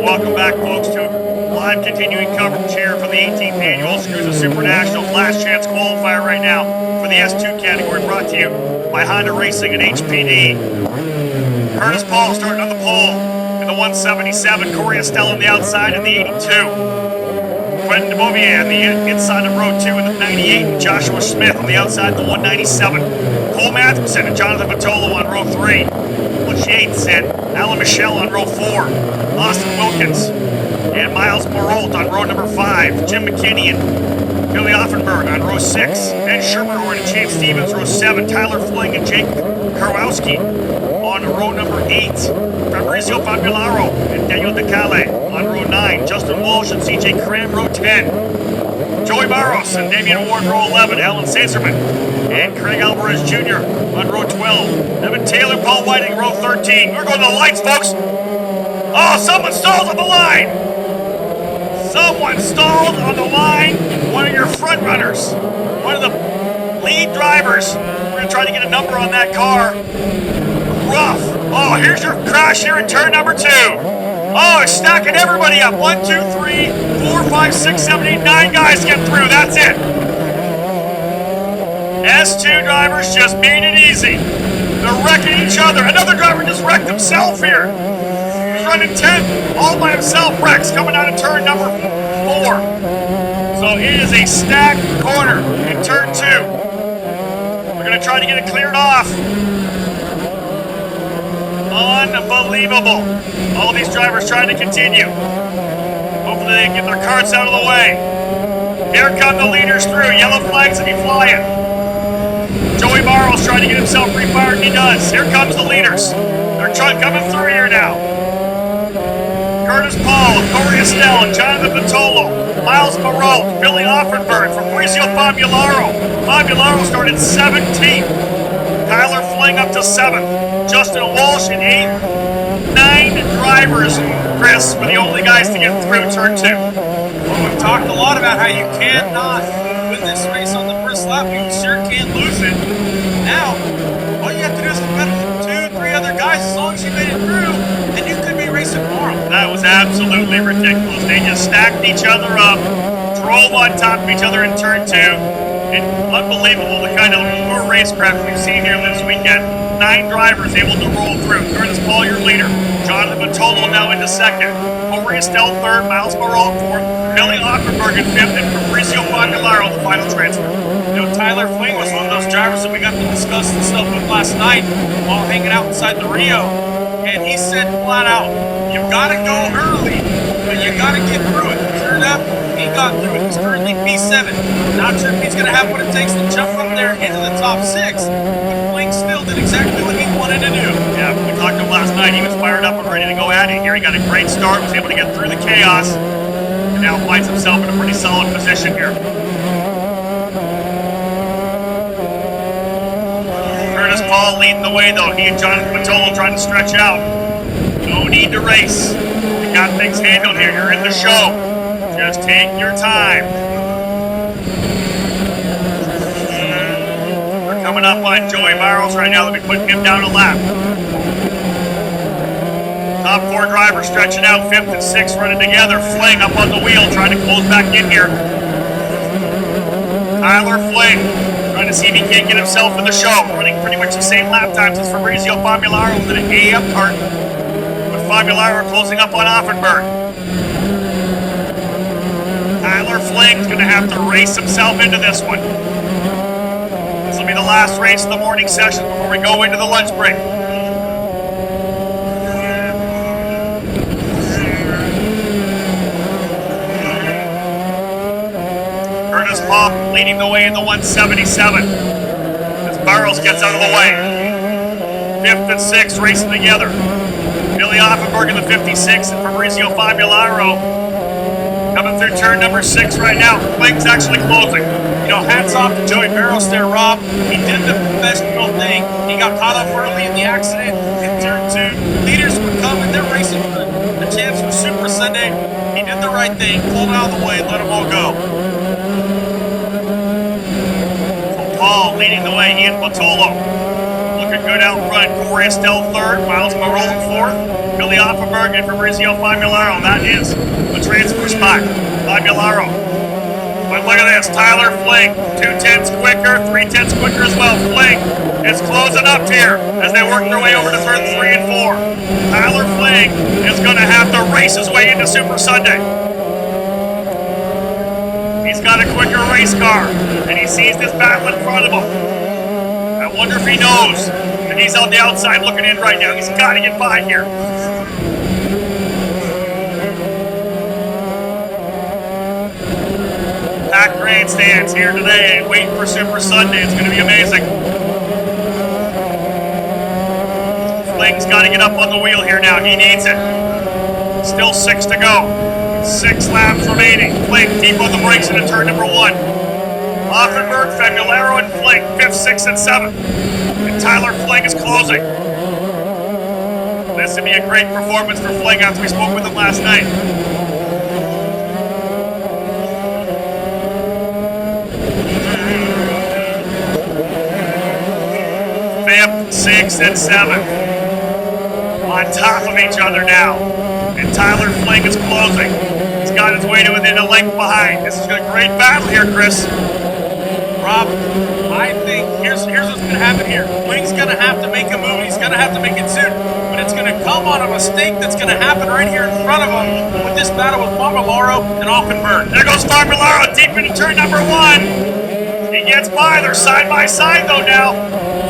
Welcome back, folks, to live continuing coverage here for the 18th annual SKUSA SuperNationals last chance qualifier right now for the S2 category, brought to you by Honda Racing and HPD. Curtis Paul starting on the pole in the 177, Corey Estelle on the outside in the 82. Quentin DeBouvier on the inside of row 2 in the 98, and Joshua Smith on the outside in the 197. Cole Matheson and Jonathan Vitolo on row 3. Butch Yates and Alan Michelle on row 4. Austin Wilkins and Miles Barolt on row number 5. Jim McKinney and Billy Offenberg on row 6. Ben Shermerhorn and James Stevens, row 7. Tyler Fling and Jake Karwowski on row number 8. Fabrizio Papilaro and Daniel DeCale on row 9. Justin Walsh and CJ Cram, row 10. Joey Barros and Damian Ward, row 11. Alan Saserman and Craig Alvarez Jr. on row 12. Evan Taylor, Paul Whiting, row 13. We're going to the lights, folks. Oh, someone stalls on the line. Someone stalled on the line. One of your front runners. One of the lead drivers. We're going to try to get a number on that car. Rough. Oh, here's your crash here in turn number 2. Oh, it's stacking everybody up. 1, 2, 3, 4, 5, 6, 7, 8, 9 guys get through. That's it. S2 drivers just made it easy. They're wrecking each other. Another driver just wrecked himself here. He's running 10 all by himself. Rex coming out of turn number 4. So it is a stacked corner in turn 2. We're going to try to get it cleared off. Unbelievable. All these drivers trying to continue. Hopefully they can get their carts out of the way. Here come the leaders through. Yellow flags to be flying. Joey Barros trying to get himself refired, and he does. Here comes the leaders. They're coming through here now. Curtis Paul, Corey Estelle, Jonathan Vitolo, Miles Barolt, Billy Offenberg, Fabrizio Fabularo. Fabularo started 17th. Tyler Fling up to 7th. Justin Walsh in 8th. 9 drivers, Chris, were the only guys to get through turn 2. Well, we've talked a lot about how you cannot win this race on the first lap. You sure can't lose it. Now, all you have to do is better than 2, 3 other guys. As long as you made it through, then you could be racing tomorrow. That was absolutely ridiculous. They just stacked each other up, drove on top of each other in turn 2. And unbelievable the kind of poor racecraft we've seen here this weekend. 9 drivers able to roll through. Curtis Paul, your leader. Jonathan Vitolo now into 2nd. Corey Estelle 3rd. Miles Barolt 4th. Billy Offenberg in 5th. And Fabrizio Fabularo, the final transfer. You know, Tyler Fling was one of those drivers that we got to discuss the stuff with last night while hanging out inside the Rio. And he said flat out, you've got to go early, but you got to get through it. Sure enough, he got through it. He's currently P7. Not sure if he's going to have what it takes to jump up there into the top 6. But Fling still did exactly what he wanted to do. Yeah, we talked to him last night. He was fired up and ready to go at it here. He got a great start, was able to get through the chaos, and now finds himself in a pretty solid position here. Curtis Paul leading the way, though. He and Jonathan Vitolo trying to stretch out. No need to race. You got things handled here. You're in the show. Just take your time. We're coming up on Joey Barros right now. They'll be putting him down a lap. Top 4 drivers stretching out. 5th and 6th running together. Fling up on the wheel, trying to close back in here. Tyler Fling trying to see if he can't get himself in the show. Running pretty much the same lap times as Fabrizio Fabularo with an A up cart. With Fabularo closing up on Offenberg. Tyler Fling's going to have to race himself into this one. This will be the last race of the morning session before we go into the lunch break. Curtis Paul leading the way in the 177 as Barros gets out of the way. 5th and 6th racing together. Billy Offenberg in the 56 and Fabrizio Fabularo coming through turn number 6 right now. Fling's actually closing. You know, hats off to Joey Barros there, Rob. He did the professional thing. He got caught up early in the accident in turn 2. Leaders were coming. They're racing for the chance for Super Sunday. He did the right thing, pulled out of the way, and let them all go. So Paul leading the way, he and Vitolo. Looking good out front. Corey Estelle third. Miles Marone fourth. Billy Offenberg and Fabrizio Famularo. That is the transfer spot. Famularo. But look at this. Tyler Fling. 2/10 quicker. 3/10 quicker as well. Fling is closing up here as they work their way over to turn 3 and 4. Tyler Fling is going to have to race his way into Super Sunday. He's got a quicker race car, and he sees this battle in front of him. I wonder if he knows that he's on the outside looking in right now. He's got to get by here. Packed grandstands here today, waiting for Super Sunday. It's going to be amazing. Fling's got to get up on the wheel here now. He needs it. Still 6 to go. 6 laps remaining. Fling deep on the brakes into turn number 1. Offenberg, Famularo, and Fling, 5th, 6th, and 7th. And Tyler Fling is closing. This would be a great performance for Fling after we spoke with him last night. 5th, 6th, and 7th. On top of each other now. And Tyler Fling is closing. He's got his way to within a length behind. This is a great battle here, Chris. Rob, I think here's what's going to happen here. Fling's going to have to make a move. He's going to have to make it soon. But it's going to come on a mistake that's going to happen right here in front of him with this battle with Famularo and Offenberg. There goes Famularo deep into turn number 1. He gets by. They're side by side though now.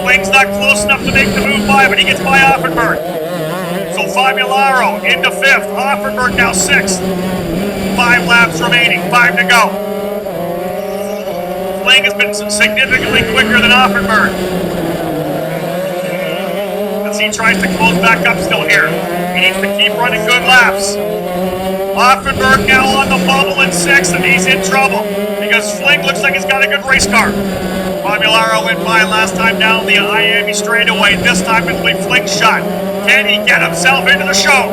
Fling's not close enough to make the move by, but he gets by Offenberg. So Famularo into 5th. Offenberg now 6th. 5 laps remaining. 5 to go. Fling has been significantly quicker than Offenberg. As he tries to close back up still here. He needs to keep running good laps. Offenberg now on the bubble in 6th, and he's in trouble because Fling looks like he's got a good race car. Famularo went by last time down the Miami straightaway. This time it'll be Fling's shot. Can he get himself into the show?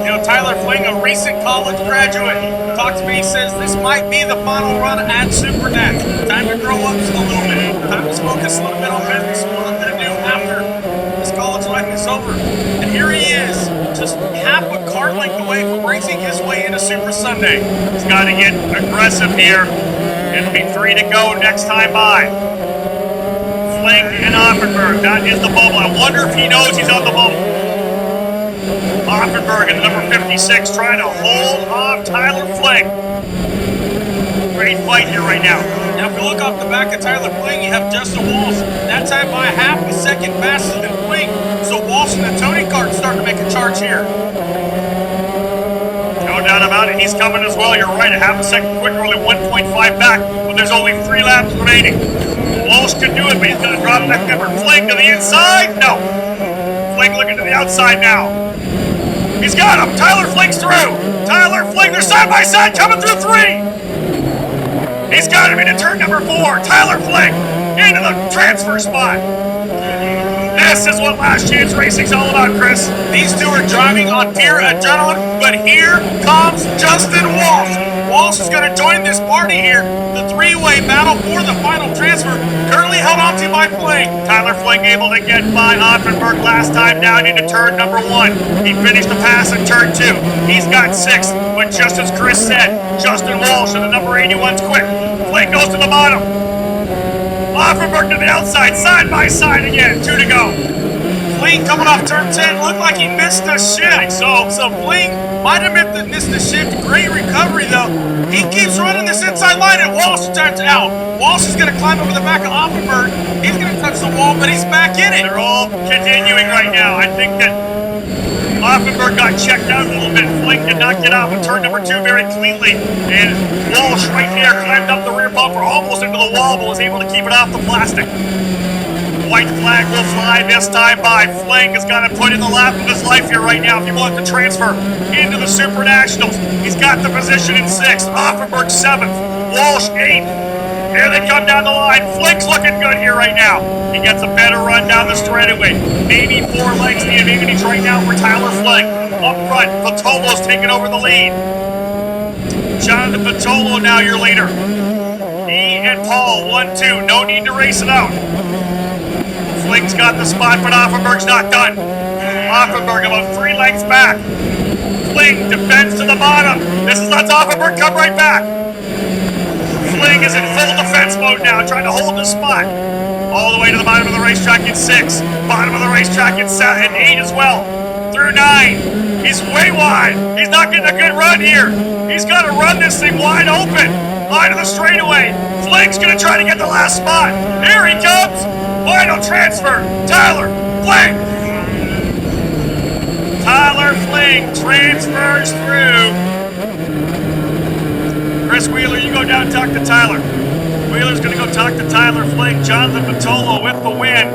You know, Tyler Fling, a recent college graduate, talked to me. He says this might be the final run at SuperNat. Time to grow up just a little bit. Time to focus a little bit on business. What I'm going to do after this college life is over. And here he is, just half a car length away from racing his way into Super Sunday. He's got to get aggressive here. It'll be 3 to go next time by. Fling and Offenberg, that is the bubble. I wonder if he knows he's on the bubble. Offenberg in number 56 trying to hold off Tyler Fling. Great fight here right now. Now if you look off the back of Tyler Fling, you have Justin Walsh. That time by half a second faster than Fling. So Walsh and the Tony Kart starting to make a charge here. No doubt about it. He's coming as well. You're right. A half a second quicker, only 1.5 back. But there's only 3 laps remaining. Walsh can do it, but he's going to drop that number. Fling to the inside? No. Fling looking to the outside now. He's got him. Tyler Fling's through. Tyler Fling, they're side by side coming through 3. He's got him into turn number 4. Tyler Fling into the transfer spot. This is what last chance racing's all about, Chris. These two are driving on pure adrenaline, but here comes Justin Walsh. Walsh is going to join this party here. The 3-way battle for the final transfer, currently held on to by Fling. Tyler Fling able to get by Offenberg last time down into turn number 1. He finished the pass in turn 2. He's got 6th, but just as Chris said, Justin Walsh and the number 81's quick. Fling goes to the bottom. Offenberg to the outside, side by side again. 2 to go. Fling coming off turn 10, looked like he missed the shift. So Fling might have missed the shift. Great recovery though. He keeps running this inside line and Walsh turns out. Walsh is going to climb over the back of Offenberg. He's going to touch the wall, but he's back in it. They're all continuing right now. I think that Offenberg got checked out a little bit. Fling did not get out of turn number 2 very cleanly. And Walsh right there climbed up the rear bumper almost into the wall, but was able to keep it off the plastic. White flag will fly this time by. Fling has got to put in the lap of his life here right now if he wants to transfer into the SuperNationals. He's got the position in 6th. Offenberg 7th. Walsh 8th. Here they come down the line. Fling's looking good here right now. He gets a better run down the straightaway. Maybe 4 lengths the advantage right now for Tyler Fling. Up front, Patolo's taking over the lead. Jonathan Patolo now your leader. He and Paul 1-2. No need to race it out. Fling's got the spot, but Offenberg's not done. Offenberg about 3 lengths back. Fling defends to the bottom. This is lets Offenberg come right back. Fling is in full defense mode now, trying to hold the spot. All the way to the bottom of the racetrack in 6. Bottom of the racetrack in 8 as well. Through 9. He's way wide. He's not getting a good run here. He's got to run this thing wide open. Line of the straightaway. Fling's going to try to get the last spot. Here he comes. Final transfer. Tyler Fling. Tyler Fling transfers through. Chris Wheeler, you go down and talk to Tyler. Wheeler's going to go talk to Tyler Fling. Jonathan Patolo with the win.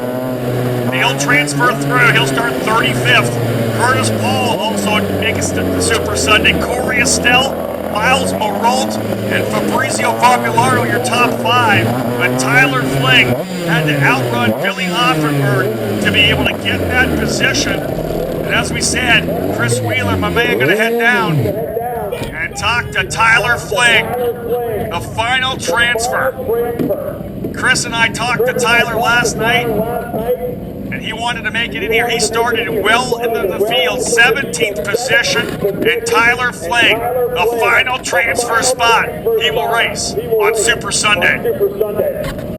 He'll transfer through. He'll start 35th. Curtis Paul also makes it to Super Sunday. Corey Estelle, Miles Moralt, and Fabrizio Populardo, your top 5. But Tyler Fling had to outrun Billy Offenberg to be able to get that position. And as we said, Chris Wheeler, my man, going to head down and talk to Tyler Fling, the final transfer. Chris and I talked to Tyler last night, and he wanted to make it in here. He started well into the field, 17th position, and Tyler Fling, the final transfer spot, he will race on Super Sunday.